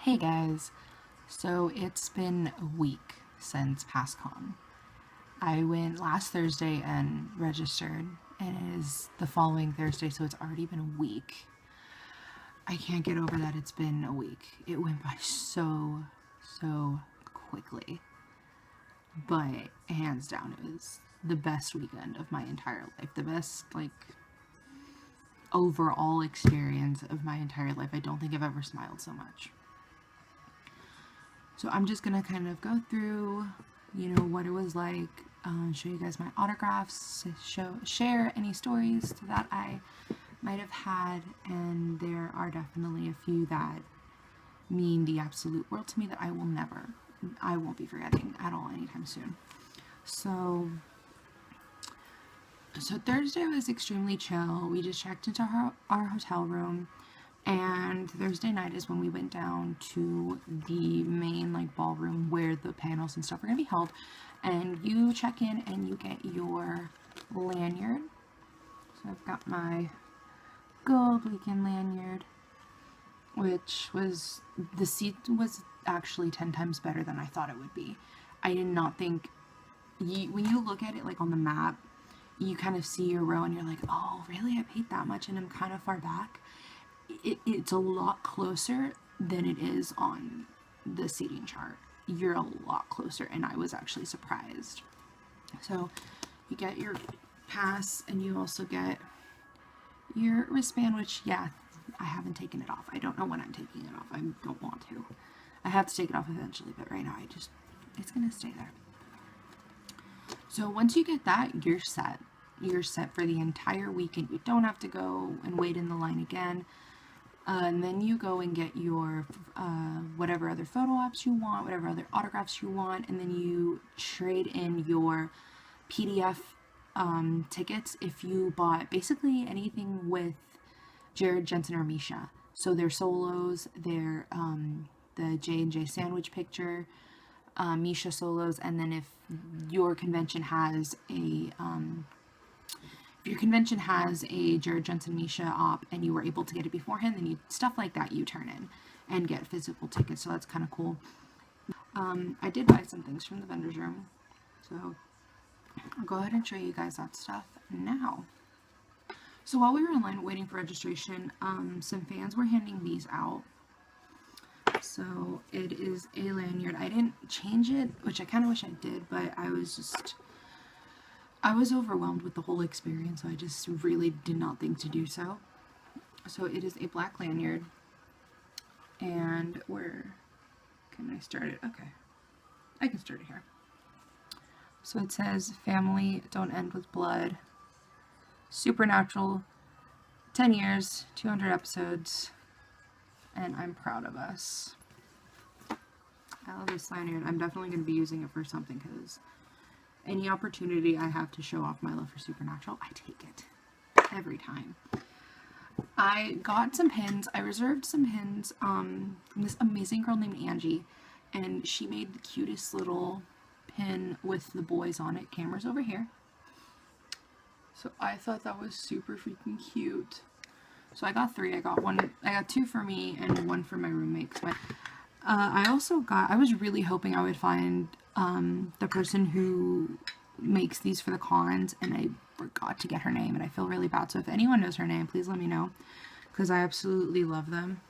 Hey guys, so it's been a week since Pascon. I went last Thursday and registered, and it is the following Thursday, so it's already been a week. I can't get over that it's been a week. It went by so quickly. But hands down, it was the best weekend of my entire life. The best, overall experience of my entire life. I don't think I've ever smiled so much. So I'm just gonna kind of go through, what it was like, show you guys my autographs, share any stories that I might have had, and there are definitely a few that mean the absolute world to me that I won't be forgetting at all anytime soon. So Thursday was extremely chill. We just checked into our hotel room. And Thursday night is when we went down to the main ballroom where the panels and stuff are going to be held. And you check in and you get your lanyard. So I've got my gold weekend lanyard, which was, the seat was actually 10 times better than I thought it would be. I did not think, when you look at it on the map, you kind of see your row and you're like, oh really, I paid that much and I'm kind of far back. It's a lot closer than it is on the seating chart. You're a lot closer, and I was actually surprised. So you get your pass, and you also get your wristband, which, yeah, I haven't taken it off. I don't know when I'm taking it off. I don't want to. I have to take it off eventually, but right now it's gonna stay there. So once you get that, you're set. You're set for the entire weekend. You don't have to go and wait in the line again. And then you go and get your whatever other photo ops you want, whatever other autographs you want, and then you trade in your PDF tickets if you bought basically anything with Jared, Jensen, or Misha. So their solos, their the J&J sandwich picture, Misha solos, and then if your convention has a Jared, Jensen, Misha op and you were able to get it beforehand, then stuff like that you turn in and get physical tickets, so that's kind of cool. I did buy some things from the vendor's room, so I'll go ahead and show you guys that stuff now. So while we were in line waiting for registration, some fans were handing these out. So it is a lanyard. I didn't change it, which I kind of wish I did, but I was overwhelmed with the whole experience, so I just really did not think to do so. So it is a black lanyard, and where can I start it? Okay, I can start it here. So it says, "Family don't end with blood. Supernatural, 10 years, 200 episodes, and I'm proud of us." I love this lanyard. I'm definitely going to be using it for something, because any opportunity I have to show off my love for Supernatural, I take it. Every time. I got some pins. I reserved some pins from this amazing girl named Angie, and she made the cutest little pin with the boys on it. Camera's over here. So I thought that was super freaking cute. So I got 3. I got 2 for me and 1 for my roommate. So I was really hoping I would find the person who makes these for the cons, and I forgot to get her name, and I feel really bad. So if anyone knows her name, please let me know, because I absolutely love them.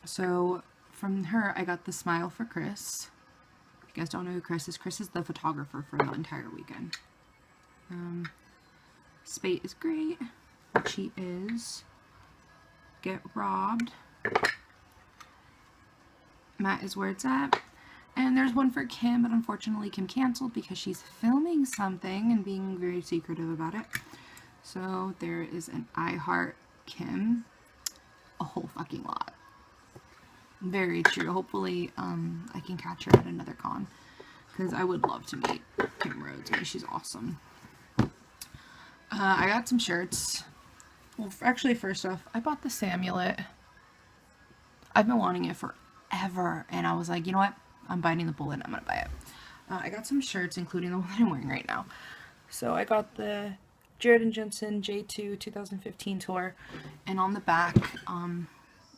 So from her, I got the smile for Chris. If you guys don't know who Chris is the photographer for the entire weekend. Spate is great, but she is Get Robbed. Matt is Where It's At. And there's one for Kim, but unfortunately Kim canceled because she's filming something and being very secretive about it. So there is an I Heart Kim. A whole fucking lot. Very true. Hopefully I can catch her at another con, because I would love to meet Kim Rhodes. I mean, she's awesome. I got some shirts. Well, actually, first off, I bought this amulet. I've been wanting it forever, and I was like, you know what? I'm biting the bullet. I'm gonna buy it. I got some shirts, including the one I'm wearing right now. So I got the Jared and Jensen J2 2015 tour, and on the back,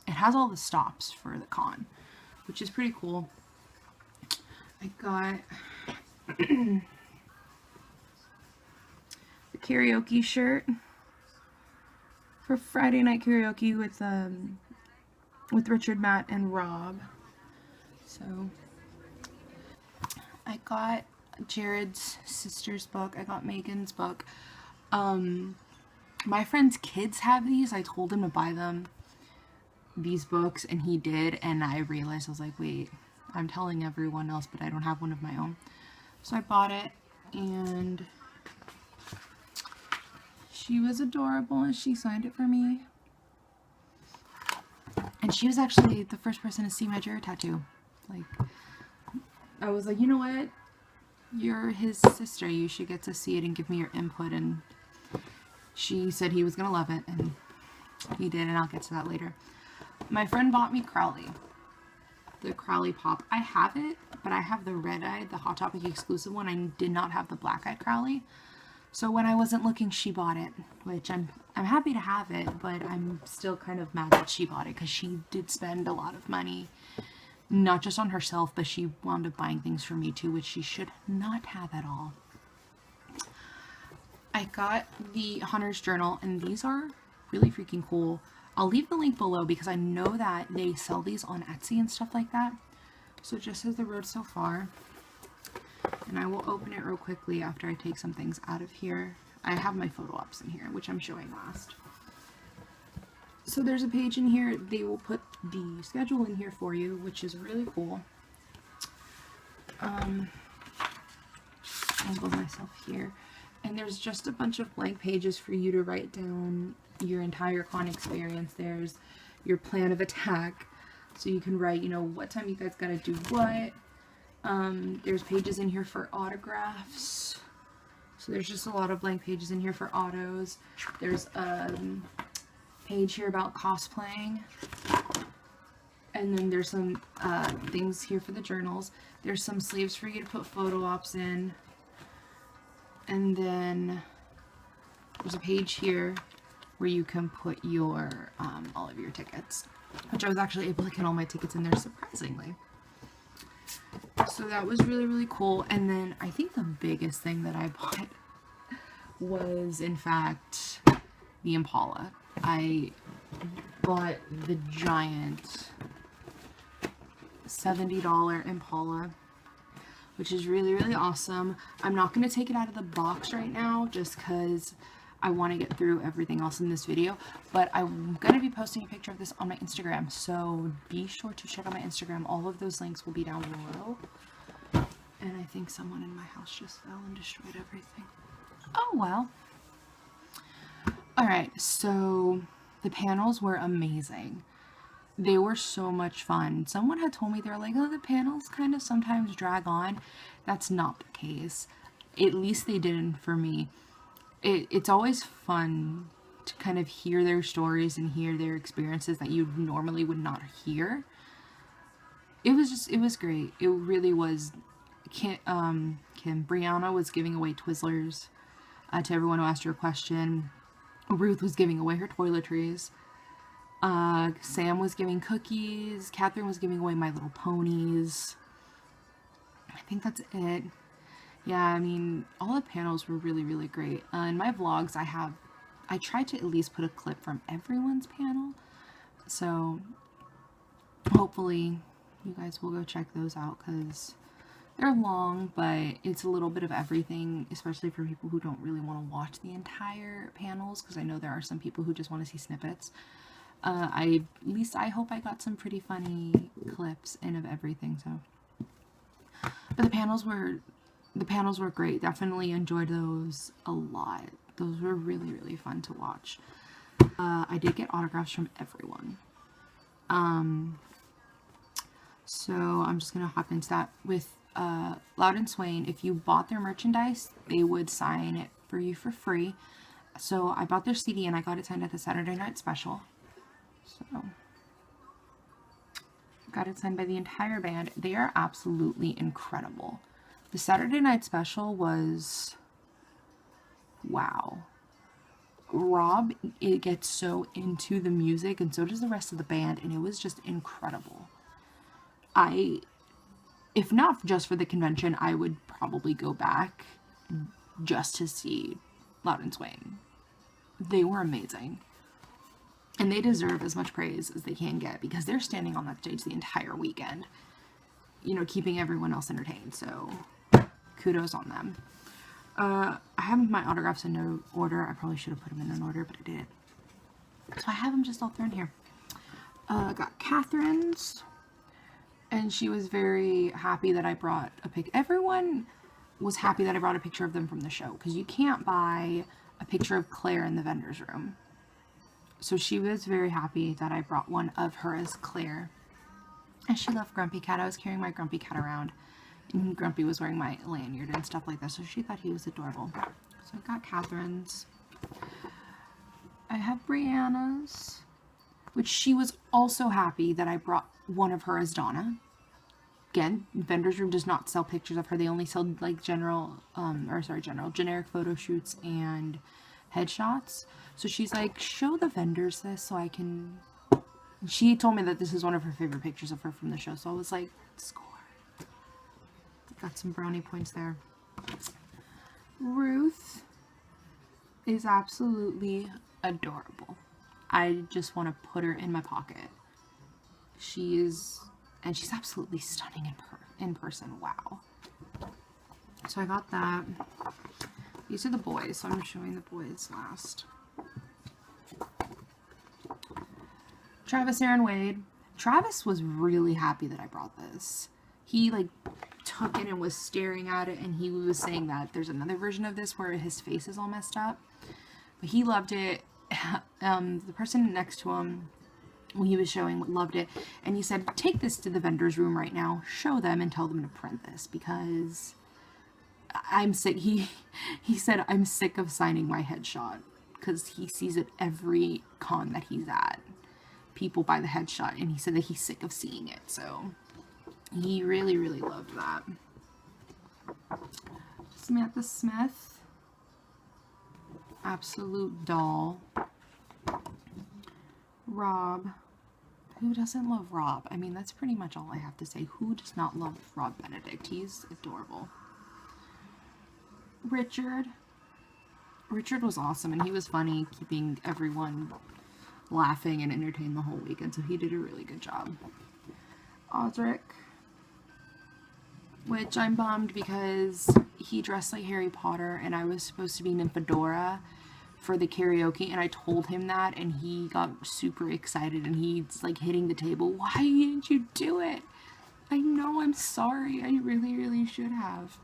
it has all the stops for the con, which is pretty cool. I got the karaoke shirt for Friday night karaoke with Richard, Matt, and Rob. So I got Jared's sister's book. I got Megan's book. My friend's kids have these. I told him to buy them, these books, and he did, and I realized, I was like, wait, I'm telling everyone else, but I don't have one of my own. So I bought it, and she was adorable, and she signed it for me. And she was actually the first person to see my Jared tattoo. Like, I was like, you know what? You're his sister. You should get to see it and give me your input. And she said he was going to love it, and he did, and I'll get to that later. My friend bought me Crowley. The Crowley Pop. I have it, but I have the red-eyed, the Hot Topic exclusive one. I did not have the black-eyed Crowley. So when I wasn't looking, she bought it, which I'm happy to have it, but I'm still kind of mad that she bought it, because she did spend a lot of money, not just on herself, but she wound up buying things for me too, which she should not have at all. I got the Hunter's Journal, and these are really freaking cool. I'll leave the link below because I know that they sell these on Etsy and stuff like that. So it just says The Road So Far. And I will open it real quickly after I take some things out of here. I have my photo ops in here, which I'm showing last. So there's a page in here. They will put the schedule in here for you, which is really cool. I'll go myself here. And there's just a bunch of blank pages for you to write down your entire con experience. There's your plan of attack, so you can write, you know, what time you guys gotta do what. There's pages in here for autographs, so there's just a lot of blank pages in here for autos. There's a page here about cosplaying, and then there's some things here for the journals. There's some sleeves for you to put photo ops in, and then there's a page here where you can put your all of your tickets, which I was actually able to get all my tickets in there, surprisingly. So that was really, really cool. And then I think the biggest thing that I bought was, in fact, the Impala. I bought the giant $70 Impala, which is really, really awesome. I'm not going to take it out of the box right now just because I want to get through everything else in this video, but I'm going to be posting a picture of this on my Instagram, so be sure to check out my Instagram. All of those links will be down below. And I think someone in my house just fell and destroyed everything. Oh well. Alright, so the panels were amazing. They were so much fun. Someone had told me, they were like, oh, the panels kind of sometimes drag on. That's not the case. At least they didn't for me. It's always fun to kind of hear their stories and hear their experiences that you normally would not hear. It was great. It really was. Brianna was giving away Twizzlers to everyone who asked her a question. Ruth was giving away her toiletries. Sam was giving cookies. Catherine was giving away My Little Ponies. I think that's it. Yeah, I mean, all the panels were really, really great. In my vlogs, I tried to at least put a clip from everyone's panel. So, hopefully, you guys will go check those out, because they're long, but it's a little bit of everything, especially for people who don't really want to watch the entire panels, because I know there are some people who just want to see snippets. At least I hope I got some pretty funny clips in of everything, so. But the panels were great. Definitely enjoyed those a lot. Those were really, really fun to watch. I did get autographs from everyone. So I'm just gonna hop into that. With Louden Swain, if you bought their merchandise, they would sign it for you for free. So I bought their CD and I got it signed at the Saturday Night Special. So got it signed by the entire band. They are absolutely incredible. The Saturday Night Special was, wow. Rob, it gets so into the music, and so does the rest of the band, and it was just incredible. If not just for the convention, I would probably go back just to see Louden Swain. They were amazing. And they deserve as much praise as they can get, because they're standing on that stage the entire weekend, you know, keeping everyone else entertained. So kudos on them. I have my autographs in no order. I probably should have put them in an order, but I didn't. So I have them just all thrown here. I got Catherine's, and she was very happy that I brought a pic. Everyone was happy that I brought a picture of them from the show, because you can't buy a picture of Claire in the vendor's room. So she was very happy that I brought one of her as Claire. And she loved Grumpy Cat. I was carrying my Grumpy Cat around, and Grumpy was wearing my lanyard and stuff like that, so she thought he was adorable. So I got Catherine's. I have Brianna's, which she was also happy that I brought one of her as Donna. Again, vendor's room does not sell pictures of her. They only sell like generic photo shoots and headshots. So she's like, show the vendors this so I can... She told me that this is one of her favorite pictures of her from the show, so I was like, score. Got some brownie points there. Ruth is absolutely adorable. I just want to put her in my pocket. She's absolutely stunning in person. Wow. So I got that. These are the boys, so I'm showing the boys last. Travis, Aaron, Wade. Travis was really happy that I brought this. He like took it and was staring at it, and he was saying that there's another version of this where his face is all messed up. But he loved it. The person next to him, when he was showing, loved it, and he said, take this to the vendor's room right now, show them and tell them to print this, because I'm sick. He said, I'm sick of signing my headshot, because he sees it every con that he's at. People buy the headshot, and he said that he's sick of seeing it, so he really, really loved that. Samantha Smith, absolute doll. Rob. Who doesn't love Rob? I mean, that's pretty much all I have to say. Who does not love Rob Benedict? He's adorable. Richard. Richard was awesome, and he was funny, keeping everyone laughing and entertained the whole weekend, so he did a really good job. Osric. Which I'm bummed, because he dressed like Harry Potter, and I was supposed to be Nymphadora for the karaoke, and I told him that, and he got super excited, and he's like hitting the table. Why didn't you do it? I know, I'm sorry. I really, really should have.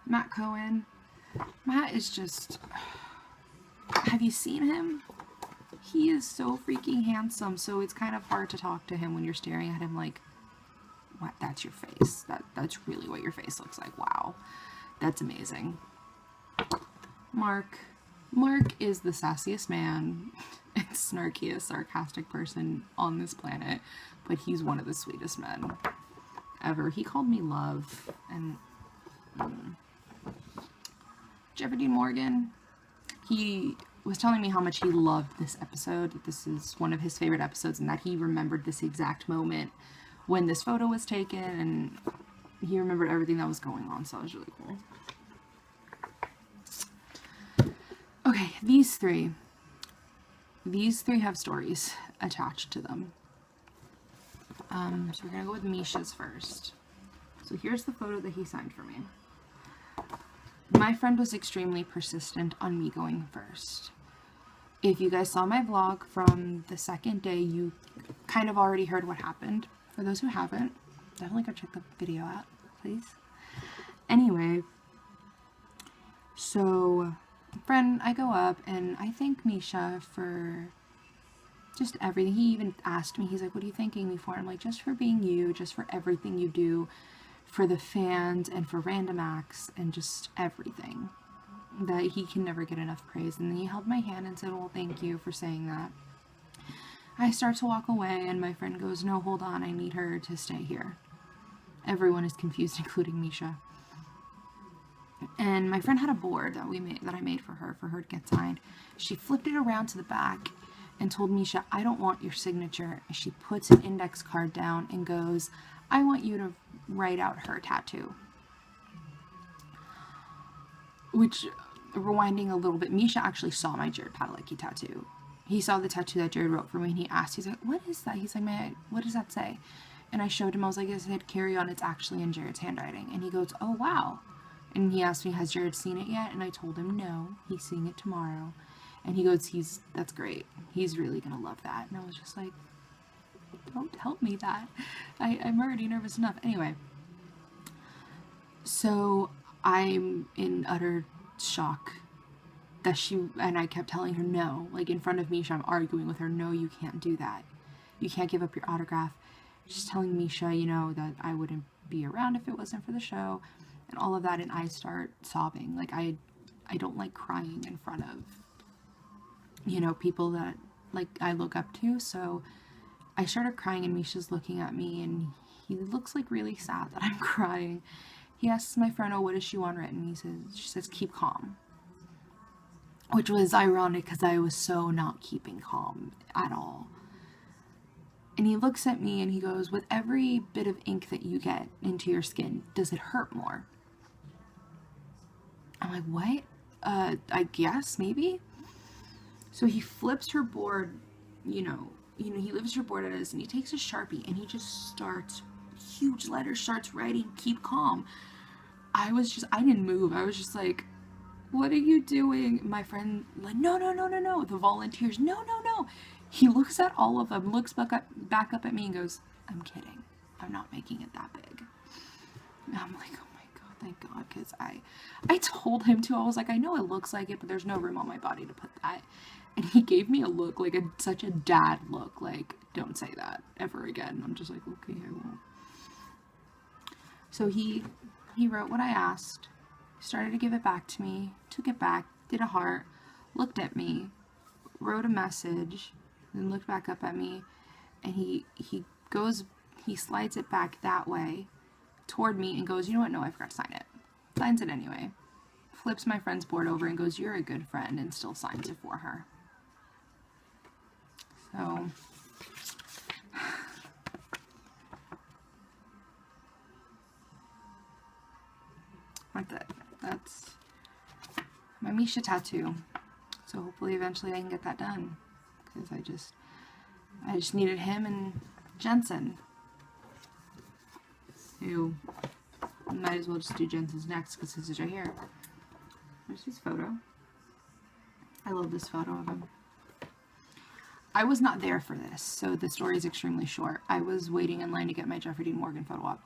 Matt Cohen. Matt is just... Have you seen him? He is so freaking handsome, so it's kind of hard to talk to him when you're staring at him like, what? That's your face. That's really what your face looks like. Wow. That's amazing. Mark. Mark is the sassiest man and snarkiest, sarcastic person on this planet, but he's one of the sweetest men ever. He called me love, and Jeffrey Dean Morgan, he was telling me how much he loved this episode, that this is one of his favorite episodes, and that he remembered this exact moment when this photo was taken, and he remembered everything that was going on, so that was really cool. Okay, these three have stories attached to them. So we're gonna go with Misha's first. So here's the photo that he signed for me. My friend was extremely persistent on me going first. If you guys saw my vlog from the second day, you kind of already heard what happened. For those who haven't, definitely go check the video out, please. Anyway, so friend, I go up and I thank Misha for just everything. He even asked me, he's like, what are you thanking me for? I'm like, just for being you, just for everything you do for the fans and for Random Acts and just everything. That he can never get enough praise. And then he held my hand and said, well, thank you for saying that. I start to walk away and my friend goes, no, hold on, I need her to stay here. Everyone is confused, including Misha. And my friend had a board that I made for her to get signed. She flipped it around to the back and told Misha, I don't want your signature. And she puts an index card down and goes, I want you to write out her tattoo. Which, rewinding a little bit, Misha actually saw my Jared Padalecki tattoo. He saw the tattoo that Jared wrote for me, and he asked, he's like, what is that? He's like, what does that say? And I showed him, I was like, it said, carry on, it's actually in Jared's handwriting. And he goes, oh, wow. And he asked me, has Jared seen it yet? And I told him, no, he's seeing it tomorrow. And he goes, that's great. He's really going to love that. And I was just like, don't tell me that. I'm already nervous enough. Anyway, so I'm in utter shock that and I kept telling her no, like in front of Misha, I'm arguing with her, no, you can't do that. You can't give up your autograph. She's telling Misha, you know, that I wouldn't be around if it wasn't for the show and all of that. And I start sobbing. Like I don't like crying in front of, you know, people that like I look up to. So I started crying and Misha's looking at me and he looks like really sad that I'm crying. He asks my friend, oh, what does she want written? She says, keep calm. Which was ironic because I was so not keeping calm at all. And he looks at me and he goes, with every bit of ink that you get into your skin, does it hurt more? I'm like, what? I guess, maybe? So he flips her board, he lifts her board at us and he takes a Sharpie and he just starts, huge letters, starts writing, keep calm. I didn't move. I was just like, what are you doing? My friend, like, no. The volunteers, no. He looks at all of them, looks back up at me and goes, I'm kidding. I'm not making it that big. And I'm like, oh my God, thank God. Because I told him to, I was like, I know it looks like it, but there's no room on my body to put that. And he gave me a look, like such a dad look, like, don't say that ever again. I'm just like, okay, I won't. So he wrote what I asked, started to give it back to me, took it back, did a heart, looked at me, wrote a message, then looked back up at me, and he slides it back that way toward me and goes, you know what, no, I forgot to sign it. Signs it anyway. Flips my friend's board over and goes, you're a good friend, and still signs it for her. So like that's my Misha tattoo. So hopefully eventually I can get that done, because I just needed him and Jensen, who might as well just do Jensen's next because his is right here. There's his photo. I love this photo of him. I was not there for this, so the story is extremely short. I was waiting in line to get my Jeffrey Dean Morgan photo op.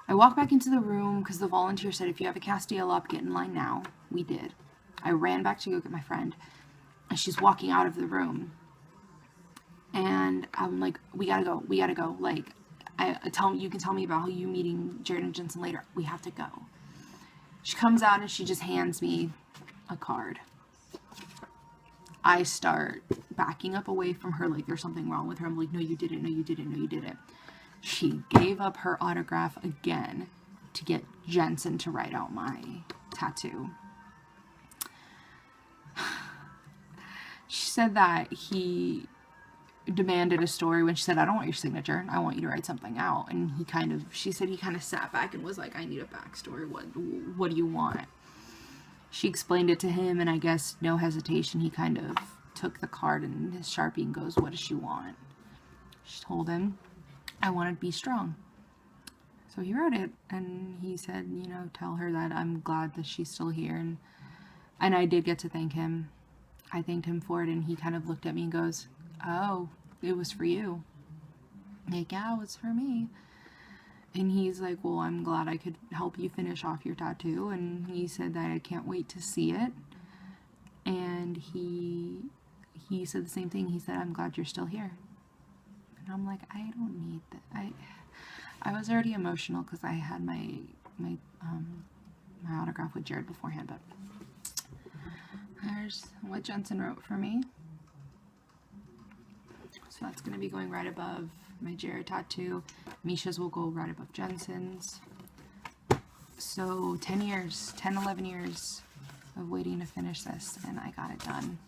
I walked back into the room because the volunteer said, if you have a Castiel up, get in line now. We did. I ran back to go get my friend, and she's walking out of the room. And I'm like, we gotta go. Like, you can tell me about how you meeting Jared and Jensen later. We have to go. She comes out and she just hands me a card. I start backing up away from her like there's something wrong with her. I'm like, no, you didn't. No, you didn't. No, you didn't. She gave up her autograph again to get Jensen to write out my tattoo. She said that he demanded a story when she said, I don't want your signature. I want you to write something out. And she said he kind of sat back and was like, I need a backstory. What do you want? She explained it to him, and I guess no hesitation, he kind of took the card and his Sharpie and goes, what does she want? She told him, I want to be strong. So he wrote it, and he said, tell her that I'm glad that she's still here. And I did get to thank him. I thanked him for it, and he kind of looked at me and goes, oh, it was for you. Like, yeah, it was for me. And he's like, well, I'm glad I could help you finish off your tattoo. And he said that I can't wait to see it. And he said the same thing. He said, I'm glad you're still here. And I'm like, I don't need that. I was already emotional because I had my autograph with Jared beforehand. But there's what Jensen wrote for me. So that's going to be going right above my Jared tattoo. Misha's will go right above Jensen's. So 10 years, 10, 11 years of waiting to finish this, and I got it done.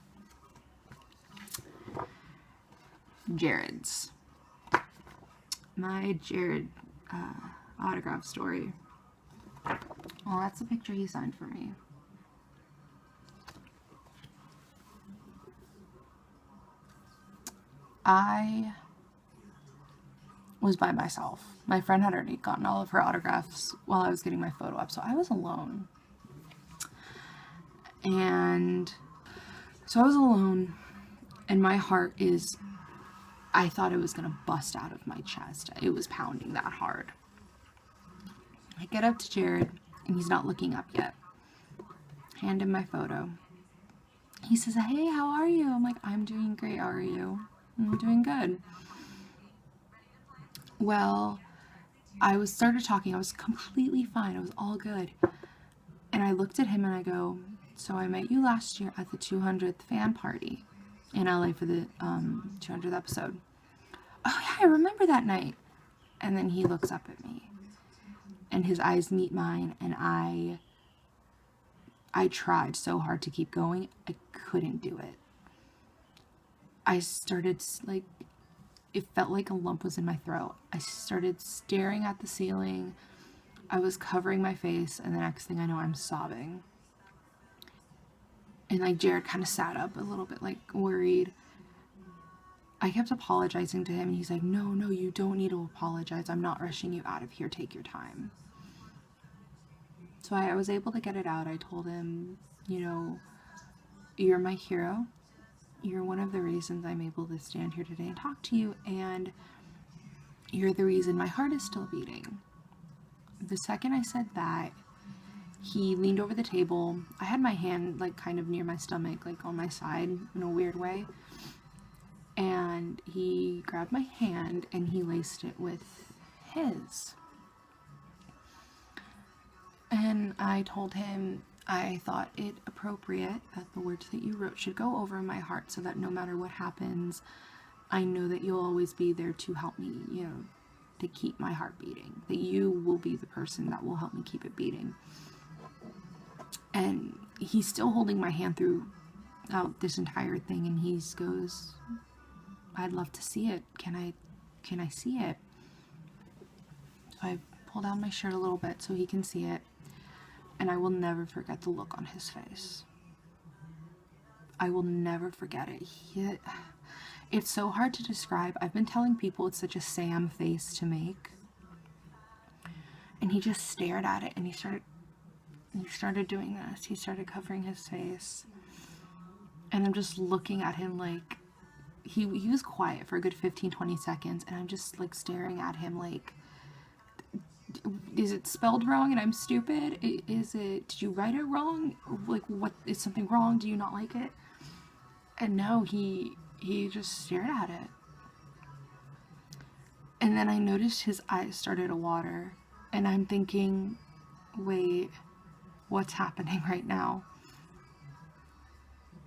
Jared's. My Jared autograph story. Well, that's the picture he signed for me. I was by myself. My friend had already gotten all of her autographs while I was getting my photo up, so I was alone. And so I was alone, and my heart is, I thought it was going to bust out of my chest. It was pounding that hard. I get up to Jared, and he's not looking up yet. Hand him my photo. He says, "Hey, how are you?" I'm like, "I'm doing great. How are you?" "I'm doing good." Well, I started talking. I was completely fine. I was all good. And I looked at him and I go, "So I met you last year at the 200th fan party in LA for the 200th episode." "Oh yeah, I remember that night." And then he looks up at me and his eyes meet mine, and I tried so hard to keep going. I couldn't do it. I started, like, it felt like a lump was in my throat. I started staring at the ceiling. I was covering my face, and the next thing I know, I'm sobbing. And like Jared kind of sat up a little bit, like, worried. I kept apologizing to him, and he's like, no, you don't need to apologize. I'm not rushing you out of here. Take your time." So I was able to get it out. I told him, you know, "You're my hero. You're one of the reasons I'm able to stand here today and talk to you, and you're the reason my heart is still beating." The second I said that, he leaned over the table. I had my hand, like, kind of near my stomach, like on my side in a weird way. And he grabbed my hand and he laced it with his. And I told him I thought it appropriate that the words that you wrote should go over my heart, so that no matter what happens, I know that you'll always be there to help me, you know, to keep my heart beating. That you will be the person that will help me keep it beating. And he's still holding my hand throughout this entire thing, and he goes, "I'd love to see it. Can I see it?" So I pull down my shirt a little bit so he can see it. And I will never forget the look on his face. I will never forget it. It's so hard to describe. I've been telling people it's such a Sam face to make. And he just stared at it, and he started doing this. He started covering his face. And I'm just looking at him like, he was quiet for a good 15-20 seconds, and I'm just like staring at him like, is it spelled wrong and I'm stupid? Did you write it wrong? Like, what, is something wrong? Do you not like it? And no, he just stared at it. And then I noticed his eyes started to water, and I'm thinking, wait, what's happening right now?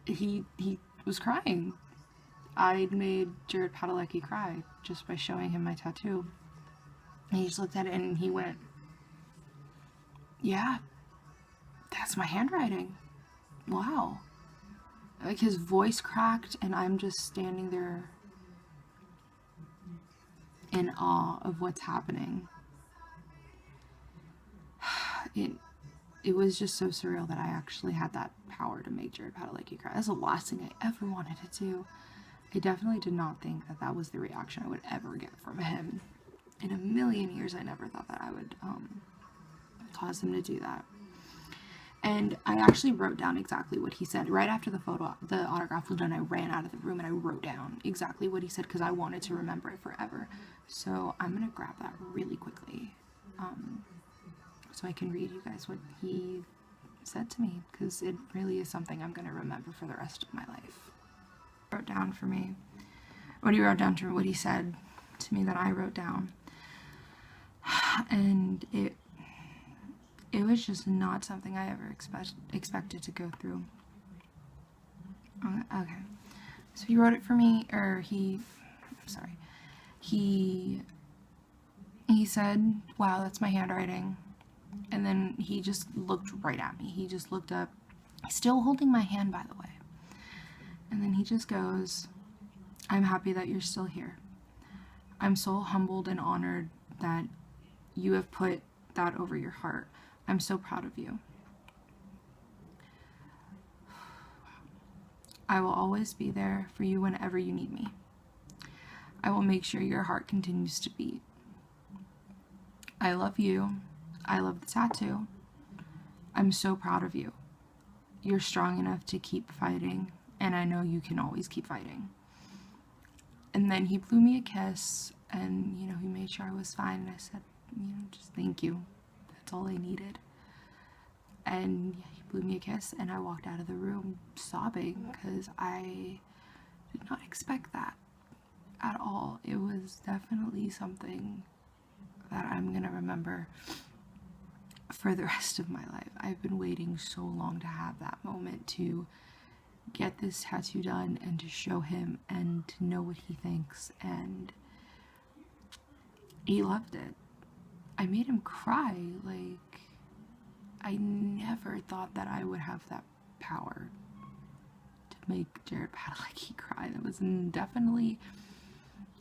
He was crying. I made Jared Padalecki cry just by showing him my tattoo. And he just looked at it and he went, "Yeah, that's my handwriting. Wow." Like, his voice cracked, and I'm just standing there in awe of what's happening. It was just so surreal that I actually had that power to make Jared Padalecki cry. That's the last thing I ever wanted to do. I definitely did not think that that was the reaction I would ever get from him. In a million years, I never thought that I would cause him to do that. And I actually wrote down exactly what he said. Right after the autograph was done, I ran out of the room and I wrote down exactly what he said, because I wanted to remember it forever. So I'm going to grab that really quickly so I can read you guys what he said to me, because it really is something I'm going to remember for the rest of my life. He wrote down for me what he wrote down to what he said to me that I wrote down. And it was just not something I ever expected to go through. Okay, so he wrote it for me, or he said, "Wow, that's my handwriting. And then he just looked right at me. He just looked up, still holding my hand, by the way. And then he just goes, I'm happy that you're still here. I'm so humbled and honored that you have put that over your heart. I'm so proud of you. I will always be there for you whenever you need me. I will make sure your heart continues to beat. I love you. I love the tattoo. I'm so proud of you. You're strong enough to keep fighting, and I know you can always keep fighting. And then he blew me a kiss, and, you know, he made sure I was fine, and I said, you know, just thank you. That's all I needed. And yeah, he blew me a kiss, and I walked out of the room sobbing, because I did not expect that at all. It was definitely something that I'm gonna remember for the rest of my life. I've been waiting so long to have that moment to get this tattoo done and to show him and to know what he thinks, and he loved it. I made him cry. Like, I never thought that I would have that power to make Jared Padalecki cry. That was definitely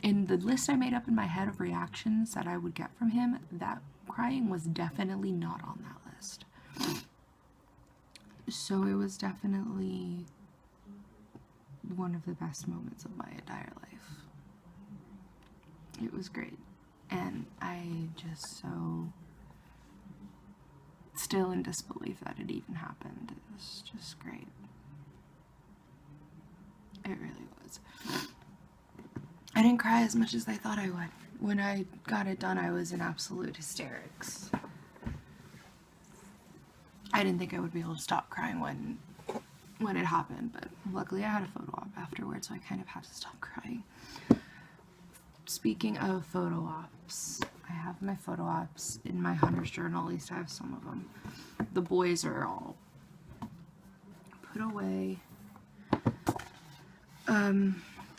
in the list I made up in my head of reactions that I would get from him. That crying was definitely not on that list. So it was definitely one of the best moments of my entire life. It was great. And I just so still in disbelief that it even happened. It was just great. It really was. I didn't cry as much as I thought I would. When I got it done, I was in absolute hysterics. I didn't think I would be able to stop crying when it happened, but luckily I had a photo op afterwards, so I kind of had to stop crying. Speaking of photo ops, I have my photo ops in my hunter's journal. At least I have some of them. The boys are all put away.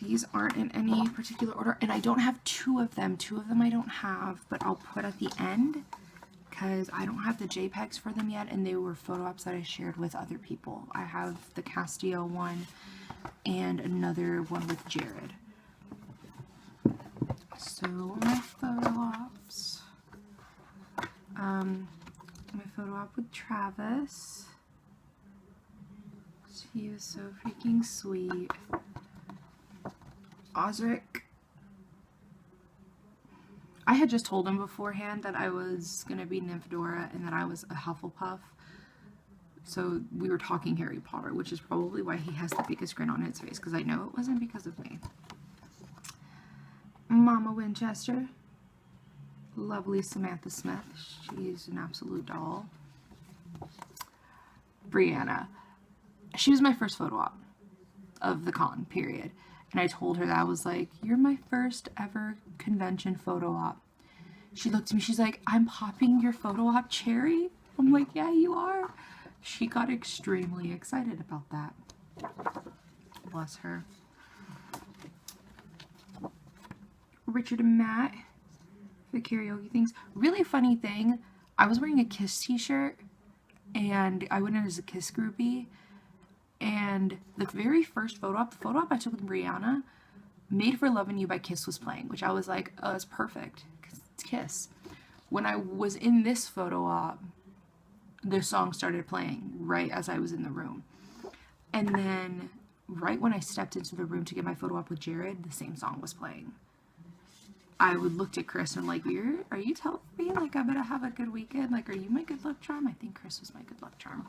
These aren't in any particular order, and I don't have two of them. Two of them I don't have, but I'll put at the end because I don't have the JPEGs for them yet, and they were photo ops that I shared with other people. I have the Castillo one and another one with Jared. So my photo ops. My photo op with Travis. He was so freaking sweet. Osric. I had just told him beforehand that I was gonna be Nymphadora and that I was a Hufflepuff. So we were talking Harry Potter, which is probably why he has the biggest grin on his face, because I know it wasn't because of me. Mama Winchester. Lovely Samantha Smith. She's an absolute doll. Brianna. She was my first photo op of the con, period. And I told her that. I was like, you're my first ever convention photo op. She looked at me, she's like, I'm popping your photo op cherry? I'm like, yeah, you are. She got extremely excited about that. Bless her. Richard and Matt, the karaoke things. Really funny thing, I was wearing a Kiss t-shirt, and I went in as a Kiss groupie, and the very first photo op, the photo op I took with Brianna, Made for Lovin' You by Kiss was playing, which I was like, oh, that's perfect, because it's Kiss. When I was in this photo op, the song started playing right as I was in the room. And then, right when I stepped into the room to get my photo op with Jared, the same song was playing. I would look at Chris and I'm like, are you telling me, like, I'm gonna have a good weekend? Like, are you my good luck charm? I think Chris was my good luck charm.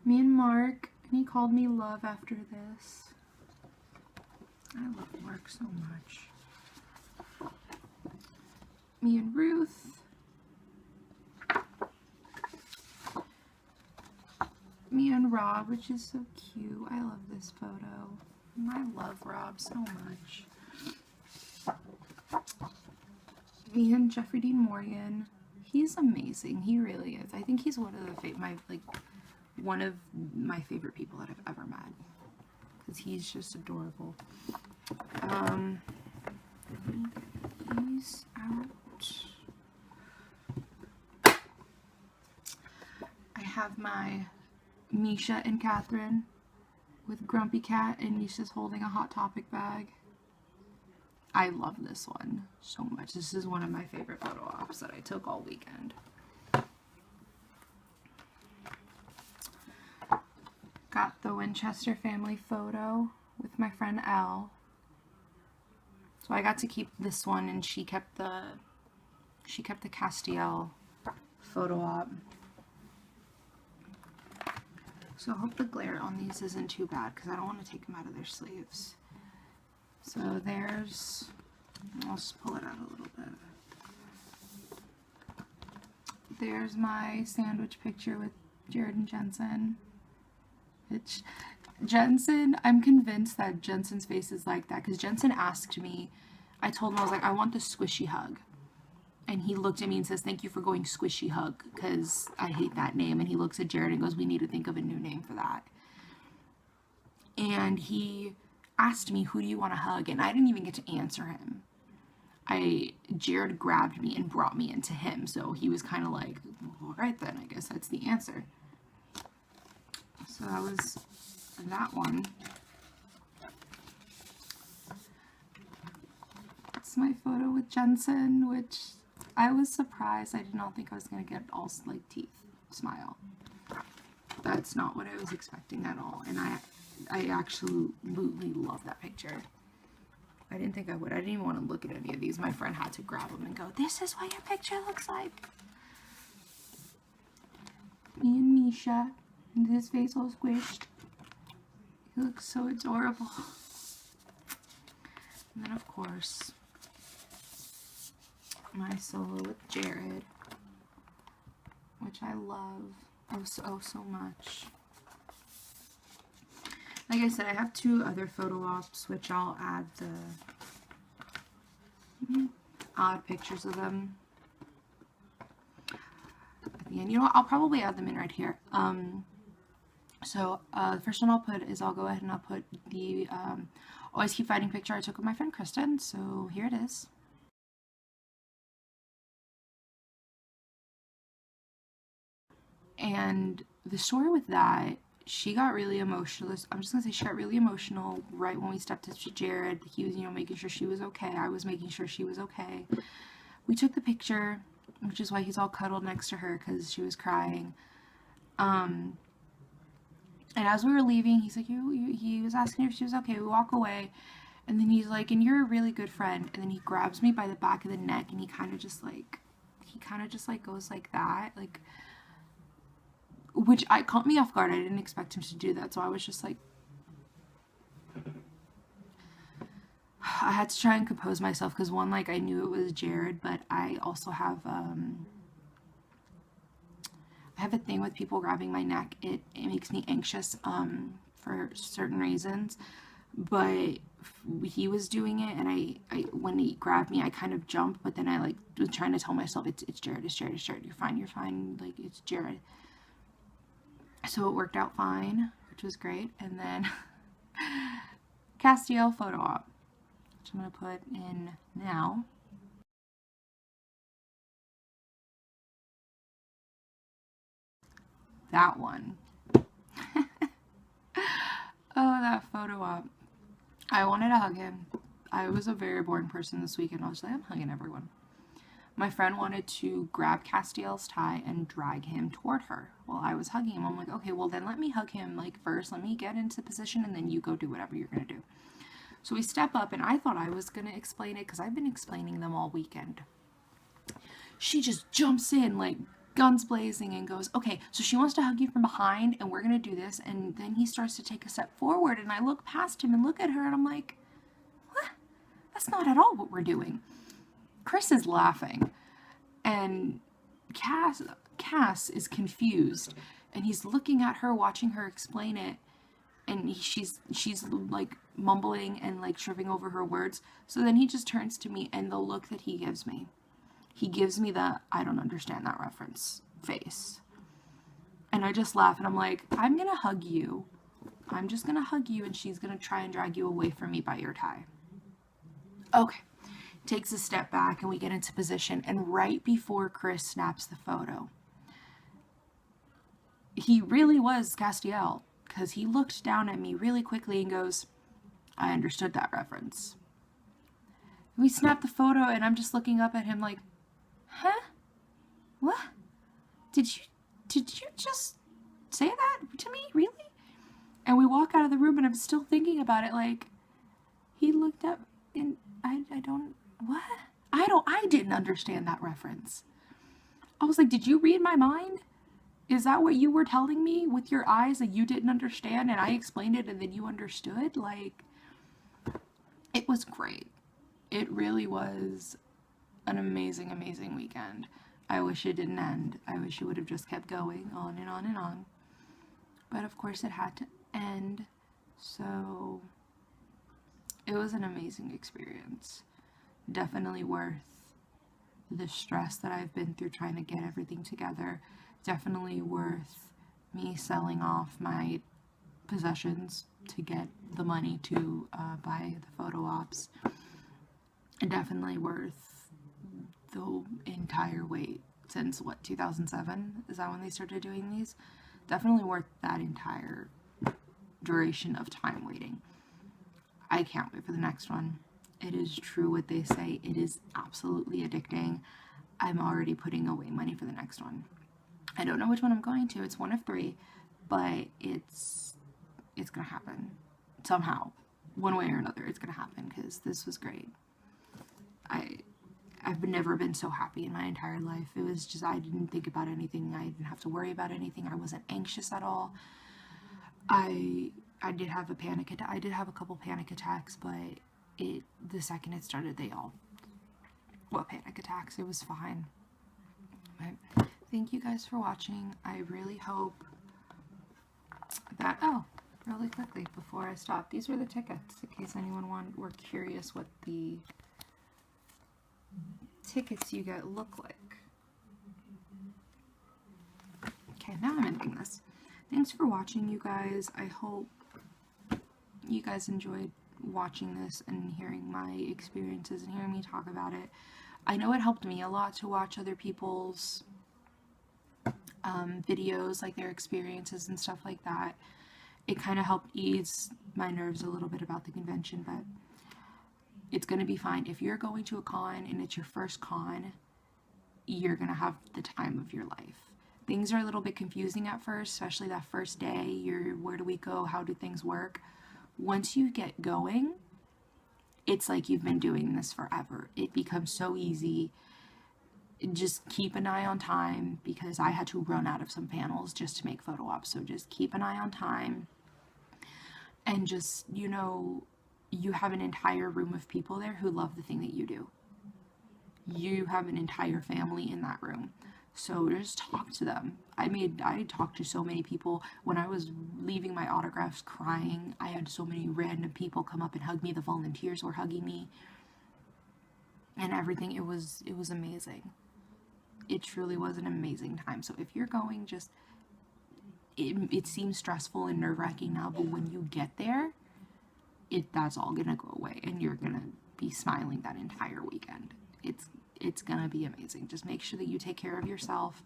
Me and Mark, and he called me love after this. I love Mark so much. Me and Ruth. Me and Rob, which is so cute. I love this photo. I love Rob so much. Me and Jeffrey Dean Morgan. He's amazing. He really is. I think he's one of my favorite people that I've ever met. Because he's just adorable. He's out. have my Misha and Catherine with Grumpy Cat, and Misha's holding a Hot Topic bag. I love this one so much. This is one of my favorite photo ops that I took all weekend. Got the Winchester family photo with my friend Elle. So I got to keep this one, and she kept the Castiel photo op. So I hope the glare on these isn't too bad, because I don't want to take them out of their sleeves. So there's, I'll just pull it out a little bit. There's my sandwich picture with Jared and Jensen. Which, Jensen, I'm convinced that Jensen's face is like that, because Jensen asked me, I told him, I was like, I want the squishy hug. And he looked at me and says, thank you for going squishy hug, because I hate that name. And he looks at Jared and goes, we need to think of a new name for that. And he asked me, who do you want to hug? And I didn't even get to answer him. Jared grabbed me and brought me into him. So he was kind of like, all right then, I guess that's the answer. So that was that one. It's my photo with Jensen, which I was surprised. I did not think I was going to get all like teeth smile. That's not what I was expecting at all. And I absolutely love that picture. I didn't think I would. I didn't even want to look at any of these. My friend had to grab them and go, this is what your picture looks like. Me and Misha, and his face all squished. He looks so adorable. And then of course, my solo with Jared, which I love so much. Like I said, I have two other photo ops, which I'll add the odd pictures of them at the end. You know what? I'll probably add them in right here. So the first one I'll put is, I'll go ahead and I'll put the Always Keep Fighting picture I took with my friend Kristen. So here it is. And the story with that, she got really emotional. I'm just gonna say she got really emotional right when we stepped up to Jared. He was, you know, making sure she was okay. I was making sure she was okay. We took the picture, which is why he's all cuddled next to her, because she was crying. And as we were leaving, he's like, he was asking if she was okay. We walk away, and then he's like, and you're a really good friend. And then he grabs me by the back of the neck, and he kind of just like goes like that, like, which caught me off guard. I didn't expect him to do that, so I was just like, I had to try and compose myself, because one, like, I knew it was Jared, but I also have I have a thing with people grabbing my neck. It makes me anxious for certain reasons, but he was doing it, and I when he grabbed me, I kind of jumped, but then I like was trying to tell myself, it's Jared, it's Jared, it's Jared, you're fine, like, it's Jared. So it worked out fine, which was great. And then Castiel photo op, which I'm going to put in now. That one. Oh, that photo op. I wanted to hug him. I was a very boring person this weekend. I was like, I'm hugging everyone. My friend wanted to grab Castiel's tie and drag him toward her while I was hugging him. I'm like, okay, well then let me hug him, like, first. Let me get into position, and then you go do whatever you're going to do. So we step up, and I thought I was going to explain it, because I've been explaining them all weekend. She just jumps in, like, guns blazing, and goes, okay, so she wants to hug you from behind, and we're going to do this. And then he starts to take a step forward, and I look past him and look at her, and I'm like, what? That's not at all what we're doing. Chris is laughing, and Cass is confused, and he's looking at her, watching her explain it, and she's like mumbling and like tripping over her words. So then he just turns to me, and the look that he gives me the I don't understand that reference face, and I just laugh, and I'm like, I'm gonna hug you. I'm just gonna hug you, and she's gonna try and drag you away from me by your tie. Okay. Takes a step back, and we get into position, and right before Chris snaps the photo, he really was Castiel, because he looked down at me really quickly and goes, I understood that reference. We snapped the photo, and I'm just looking up at him like, huh? What? Did you just say that to me? Really? And we walk out of the room, and I'm still thinking about it, like, he looked up, and I didn't understand that reference. I was like, did you read my mind? Is that what you were telling me with your eyes, that you didn't understand and I explained it and then you understood? Like, it was great. It really was an amazing, amazing weekend. I wish it didn't end. I wish it would have just kept going on and on and on. But of course it had to end. So it was an amazing experience. Definitely worth the stress that I've been through trying to get everything together. Definitely worth me selling off my possessions to get the money to buy the photo ops. Definitely worth the entire wait since, what, 2007? Is that when they started doing these? Definitely worth that entire duration of time waiting. I can't wait for the next one. It is true what they say. It is absolutely addicting. I'm already putting away money for the next one. I don't know which one I'm going to. It's one of 3, but it's gonna happen somehow, one way or another. It's gonna happen because this was great. I've never been so happy in my entire life. It was just, I didn't think about anything. I didn't have to worry about anything. I wasn't anxious at all. I did have a panic attack. I did have a couple panic attacks, but the second it started, they all were panic attacks. It was fine. But thank you guys for watching. I really hope that, oh, really quickly before I stop, these were the tickets in case anyone were curious what the tickets you get look like. Okay, now I'm ending this. Thanks for watching, you guys. I hope you guys enjoyed watching this and hearing my experiences and hearing me talk about it. I know it helped me a lot to watch other people's videos, like their experiences and stuff like that. It kind of helped ease my nerves a little bit about the convention, but it's going to be fine. If you're going to a con and it's your first con, you're going to have the time of your life. Things are a little bit confusing at first, especially that first day. Where do we go? How do things work? Once you get going, it's like you've been doing this forever. It becomes so easy. Just keep an eye on time, because I had to run out of some panels just to make photo ops. So just keep an eye on time, and just, you know, you have an entire room of people there who love the thing that you do. You have an entire family in that room. So just talk to them. I talked to so many people. When I was leaving my autographs crying, I had so many random people come up and hug me. The volunteers were hugging me and everything. It was amazing. It truly was an amazing time. So if you're going, just, it seems stressful and nerve-wracking now, but when you get there, that's all gonna go away and you're gonna be smiling that entire weekend. It's gonna be amazing. Just make sure that you take care of yourself.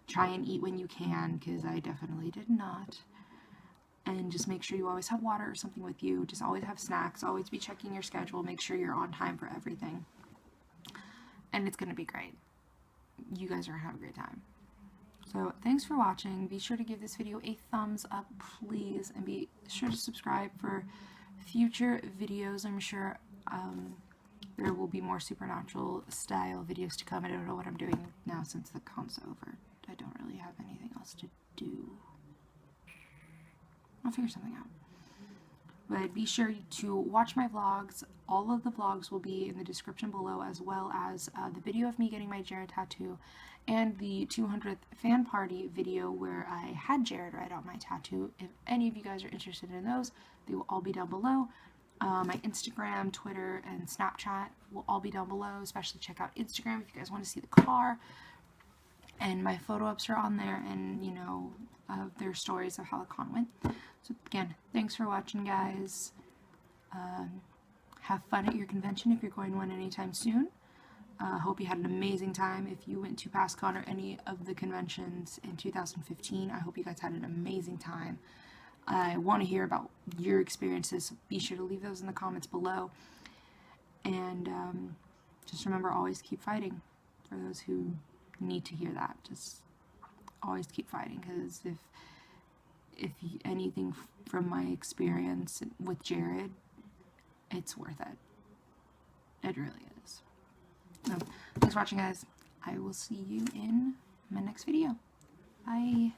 Try and eat when you can, because I definitely did not. And just make sure you always have water or something with you. Just always have snacks. Always be checking your schedule. Make sure you're on time for everything. And it's gonna be great. You guys are gonna have a great time. So thanks for watching. Be sure to give this video a thumbs up, please, and be sure to subscribe for future videos. I'm sure there will be more supernatural style videos to come. I don't know what I'm doing now since the con's over. I don't really have anything else to do. I'll figure something out. But be sure to watch my vlogs. All of the vlogs will be in the description below, as well as the video of me getting my Jared tattoo and the 200th fan party video where I had Jared write out my tattoo. If any of you guys are interested in those, they will all be down below. My Instagram, Twitter, and Snapchat will all be down below. Especially check out Instagram if you guys want to see the car. And my photo ups are on there, and, you know, their stories of how the con went. So again, thanks for watching, guys. Have fun at your convention if you're going to one anytime soon. Hope hope you had an amazing time. If you went to Pascon or any of the conventions in 2015, I hope you guys had an amazing time. I want to hear about your experiences. Be sure to leave those in the comments below. And just remember, always keep fighting. For those who need to hear that, just always keep fighting, because if anything from my experience with Jared, it's worth it. It really is. So, thanks for watching, guys. I will see you in my next video. Bye.